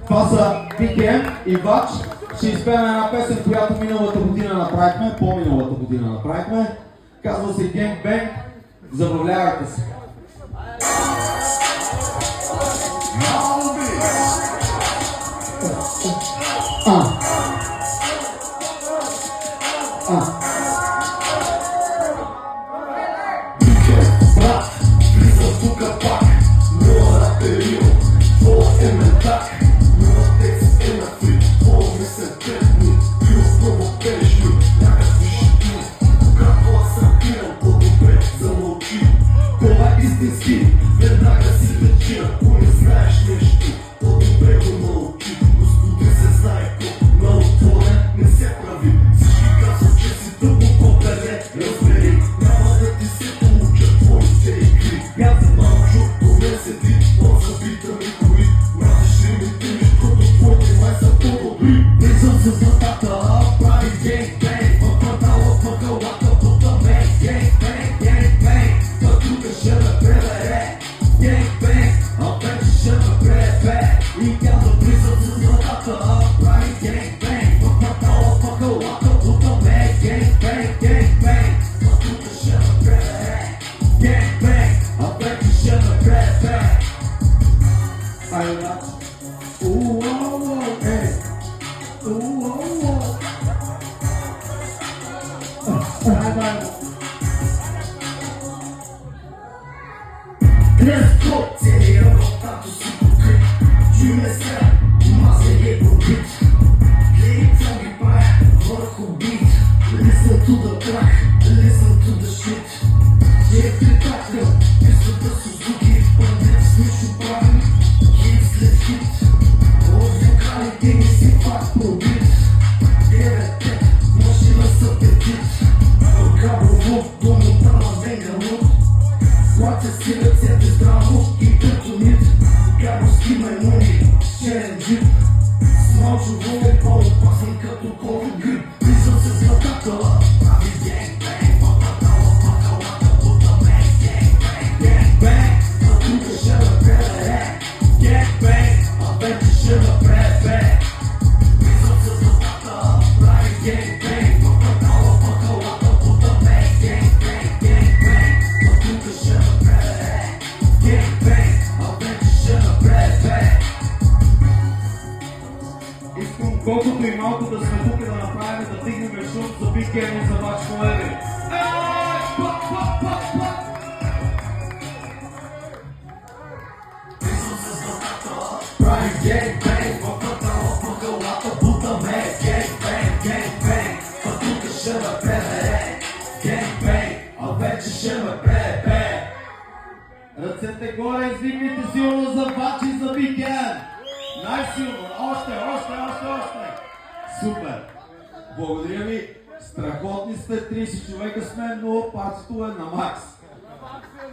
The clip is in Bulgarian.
Това са Weekend и Вач. Ще изпеем една песен, която миналата година направихме, по-миналата година направихме. Казва се Gang Bang. Забавлявайте се! Веднага си вече, ако не знаеш нещо, по-добре го научи. Господи се знае колко на отворен не се прави. Всички казват, че си тъпо по-беле, разбери. Няма да ти се получат твоите игри. Бяде малчо, до мен седи, он забита ми кори. Мразиш ли ми ти, защото твоите май са по-добри. Влизам с вратата, прави геймбейн. В квартала, в мъгълата, бутаме геймбейн, геймбейн. Та друга ще ме пребере. Геймбейн, а вече ще ме пребе. И каза влизам с вратата, прави геймбейн. В квартала, в мъгълата, бутаме геймбейн, геймбейн. Та друга ще ме пребере. Геймбейн, а вече ще ме пребе. Ай, значи. Let's go! Целия ротато си покрит. Чуй ме сега, мазе е пробит. Лица ги правя върху бит. Listen to the track, listen to the shit. Е притакнал, писата Сузуки. Пърдет с нищо правим, хит след хит. От вокалите ми си пак пробит. 9-5, машина с апетит. От Габрово до Монтана Венганут. Платя си ръцете здраво и картонит. Габовски маймуни, черен джип. С малчово е по-опасен като COVID грип. Влизам се с вратата, прави геймбейн. В квартала, в мъгълата, бутаме геймбейн, геймбейн. А друга ще ме пребере. Геймбейн, а вече ще ме пребе. Влизам се с вратата, прави геймбейн. В квартала, в мъгълата, бутаме геймбейн, геймбейн. А друга ще ме пребере. Геймбейн, а вече ще ме пребе. Искам колкото и малко да сме тук да направим, да дигнем шум за Weekend и за Вач колеги. Прави геймбейн, в квартала, в мъгълата, бутаме геймбейн, геймбейн. А тука ще ме пребере. Геймбейн, а вече ще ме пребе. Ръцете горе, издигните силно за Вач и за Weekend. Най-силно, още. Супер! Благодаря ви, страхотни сте, 30 човека сме, но пацето е на макс.